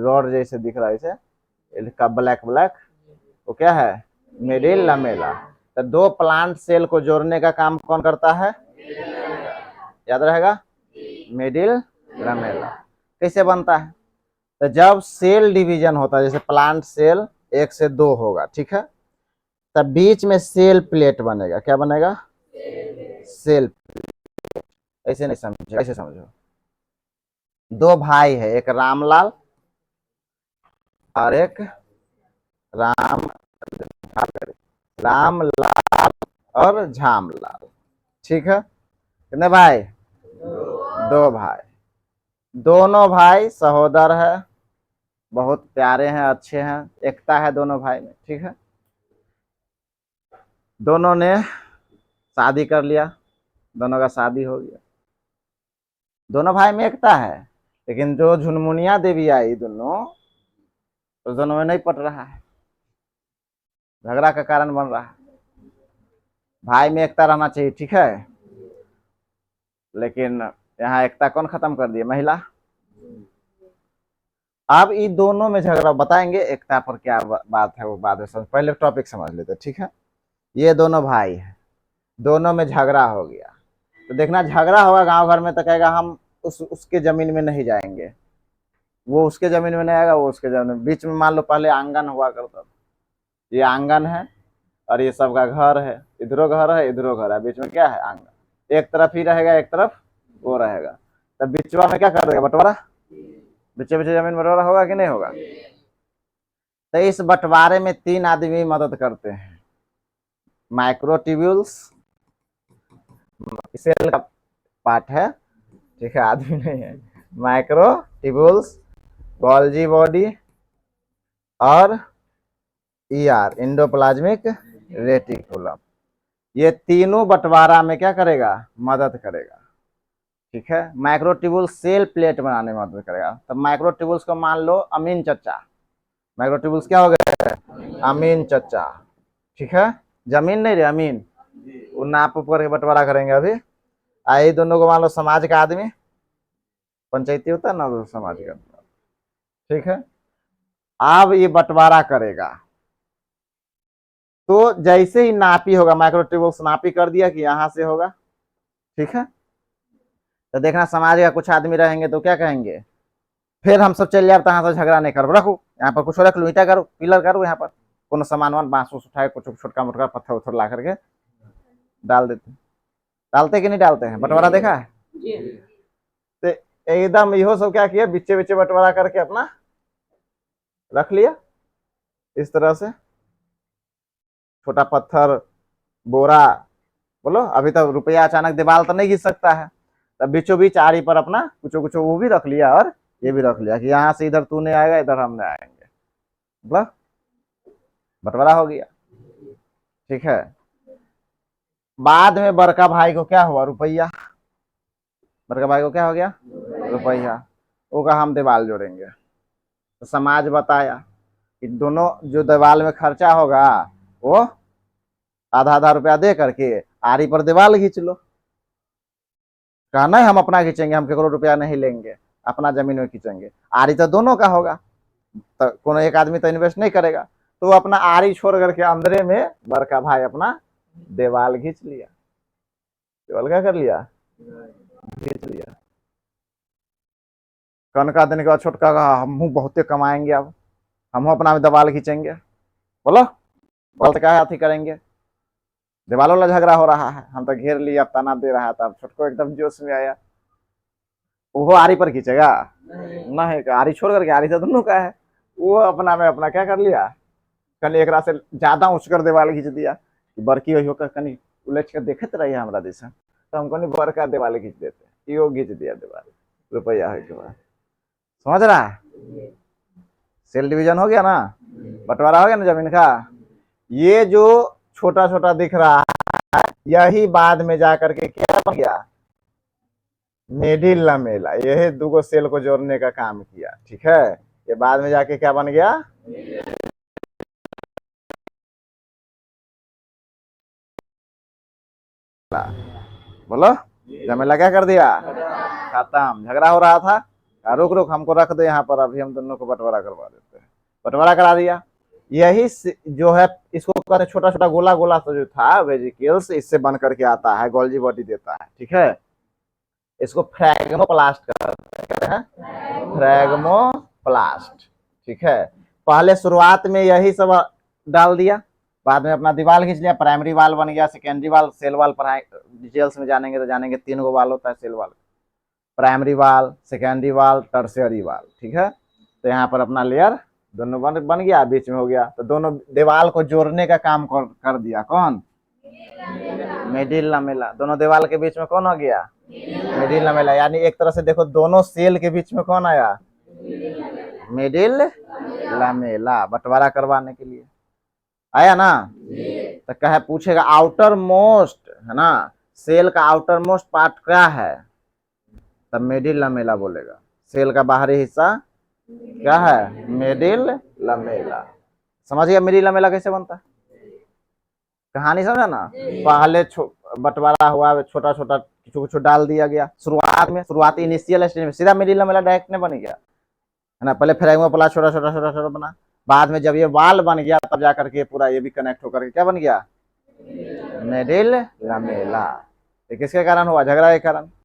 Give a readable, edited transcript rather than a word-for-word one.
Rod जैसे दिख रहा है इसे, इसका ब्लैक ब्लैक, वो क्या है, मिडिल लमेला। तो दो प्लांट सेल को जोड़ने का काम कौन करता है, याद रहेगा, मिडिल लमेला। कैसे बनता है, तो जब सेल डिवीजन होता है, जैसे प्लांट सेल 1 से 2 होगा, ठीक है, तब बीच में सेल प्लेट बनेगा। क्या बनेगा, सेल। ऐसे नहीं समझो, ऐसे समझो, दो भाई है, एक रामलाल और एक राम रामलाल और झामलाल, ठीक है। कितने भाई, दो भाई। दोनों भाई सहोदर है, बहुत प्यारे हैं, अच्छे हैं, एकता है दोनों भाई में, ठीक है। दोनों ने शादी कर लिया, दोनों का शादी हो गया, दोनों भाई में एकता है। लेकिन जो झुनमुनिया देवी आई दोनों, तो दोनों में नहीं पट रहा है, झगड़ा का कारण बन रहा है। भाई में एकता रहना चाहिए, ठीक है, लेकिन यहाँ एकता कौन खत्म कर दिया, महिला। अब इन दोनों में झगड़ा बताएंगे, एकता पर क्या बात है वो बाद में, पहले टॉपिक समझ लेते, ठीक है। ये दोनों भाई है, दोनों में झगड़ा हो गया, तो देखना झगड़ा होगा गांव भर में तो कहेगा हम उसके जमीन में नहीं जाएंगे, वो उसके जमीन में नहीं आएगा, वो उसके जमीन में। बीच में मान लो पहले आंगन हुआ करता था, ये आंगन है और ये सबका घर है, इधरो घर है इधरो घर है, बीच में क्या है, आंगन। एक तरफ ही रहेगा, एक तरफ वो रहेगा, तब बीचवा में क्या कर देगा, बंटवारा, बीचे बीचे जमीन बंटवारा होगा कि नहीं होगा। तो इस बंटवारे में 3 आदमी मदद करते हैं, माइक्रोट्यूब्यूल्स सेल का पार्ट है, ठीक है, आदमी नहीं है, माइक्रोट्यूब्यूल्स, गोल्जी बॉडी और ईआर इंडोप्लाज्मिक रेटिकुलम, ये तीनों बंटवारा में क्या करेगा, मदद करेगा, ठीक है। माइक्रोट्यूबुल सेल प्लेट बनाने में मदद करेगा। तब माइक्रोट्यूबुल्स को मान लो अमीन चचा, माइक्रोट्यूबुल्स क्या हो गए, अमीन चचा, ठीक है, जमीन नहीं रे अमीन, वो नाप ऊपर के बंटवारा करेंगे अभी। आई दोनों को मान लो समाज का आदमी, पंचायती होता है ना, तो समाज का, ठीक है। अब ये बंटवारा करेगा, तो जैसे ही नापी होगा, माइक्रोट्यूबुल्स नापी कर दिया कि यहां से होगा, ठीक है। तो देखना समाज का कुछ आदमी रहेंगे तो क्या कहेंगे, फिर हम सब चल जाए यहाँ से झगड़ा नहीं करो, रखो यहाँ पर कुछ रख लो, ईटा करो, पिलर करो, यहाँ पर कोनो सामान वान बांस उठाए, कुछ छोटका मोटका पत्थर उथर ला करके डाल देते, डालते कि नहीं डालते हैं, बंटवारा देखा है। तो एकदम इहो सब क्या किया, बिच्चे बिच्चे बंटवारा करके अपना रख लिया इस तरह से, छोटा पत्थर, बोरा, बोलो अभी तो रुपया अचानक दीवार तो नहीं गिर सकता है, तब बीचों बीच आरी पर अपना कुछ कुछ वो भी रख लिया और ये भी रख लिया कि यहाँ से इधर तू नहीं आएगा, इधर हम नहीं आएंगे, मतलब बंटवारा हो गया, ठीक है। बाद में बड़का भाई को क्या हुआ, रुपया, बड़का भाई को क्या हो गया, रुपया, वो कहा हम दीवार जोड़ेंगे। तो समाज बताया कि दोनों जो दीवार में खर्चा होगा वो आधा आधा रुपया दे करके आरी पर दीवार खींच लो। कहा नहीं हम अपना खींचेंगे, हम केकरो रुपया नहीं लेंगे, अपना जमीन में खींचेंगे, आरी तो दोनों का होगा, तो कोनो एक आदमी तो इन्वेस्ट नहीं करेगा, तो वो अपना आरी छोड़ करके अंदरे में बड़का भाई अपना दीवार खींच लिया, दीवार क्या कर लिया, खींच लिया। कनका देने के बाद छोटका कहा हम बहुते कमाएंगे, अब हम अपना दीवार खींचेंगे, बोलो बोल क्या हाथी करेंगे, दीवारों वाला झगड़ा हो रहा है, हम तो घेर लिया, ताना दे रहा था, अब छोटको एकदम जोश में आया, वो आरी पर खींचेगा नहीं, आरी छोड़ करके, आरी तो दोनों का है, वो अपना में अपना क्या कर लिया, कल एक से ज्यादा उछकर दीवार खींच दिया कि बड़की हो कनी उलझ कर देखते रहिए हमारा जैसा, तो हमको नहीं बड़का दीवार खींच देते, यो खींच दिया दीवार, रुपया है के बाद, समझ रहा है, सेल डिवीजन हो गया ना, बंटवारा हो गया ना जमीन का। ये जो छोटा छोटा दिख रहा है यही बाद में जाकर के क्या बन गया, मिडिल लमेला, यही दो सेल को जोड़ने का काम किया, ठीक है। ये बाद में जाके क्या बन गया, बोलो जमेला क्या कर दिया, खत्म, झगड़ा हो रहा था, रुक रुक, हमको रख दो यहाँ पर, अभी हम दोनों को बंटवारा करवा देते हैं। बंटवारा करा दिया। यही जो है इसको कहते हैं छोटा छोटा गोला गोला सा जो था वेजिकल्स, इससे बन करके आता है, गोल्जी बॉडी देता है, ठीक है। इसको फ्रैगमोप्लास्ट कहते हैं, फ्रैगमोप्लास्ट, ठीक है। पहले शुरुआत में यही सब डाल दिया, बाद में अपना दीवार खींच लिया, प्राइमरी वाल बन गया, सेकेंडरी वाल, सेल वाल पढ़ाए डिटेल्स में जानेंगे तो जानेंगे, 3 गो वाल होता है सेल वाल, प्राइमरी वाल, सेकेंडरी वाल, टर्शियरी वाल, ठीक है। तो यहाँ पर अपना लेयर दोनों बन गया, बीच में हो गया, तो दोनों दीवार को जोड़ने का काम कर दिया कौन, मिडिल लमेला। दोनों दीवार के बीच में कौन हो गया, मिडिल लमेला। यानी एक तरह से देखो दोनों सेल के बीच में कौन आया, मिडिल लमेला, बंटवारा करवाने के लिए आया ना। तो कहे पूछेगा आउटर मोस्ट है ना, सेल का आउटर मोस्ट पार्ट क्या है, तब मिडिल लमेला बोलेगा। सेल का बाहरी हिस्सा क्या है, मिडिल लमेला। समझ गया मिडिल लमेला कैसे बनता है, कहानी समझा ना। पहले बंटवारा हुआ, छोटा छोटा कुछ कुछ डाल दिया गया शुरुआत में, शुरुआती इनिशियल स्टेज में सीधा मिडिल लमेला डायरेक्ट नहीं बन गया है ना। पहले फ्रैगमोप्लास्ट छोटा छोटा छोटा छोटा बना, बाद में जब ये वाल बन गया तब जाकर के पूरा ये भी कनेक्ट होकर के क्या बन गया, मिडिल लमेला। किसके कारण हुआ, झगड़ा के कारण।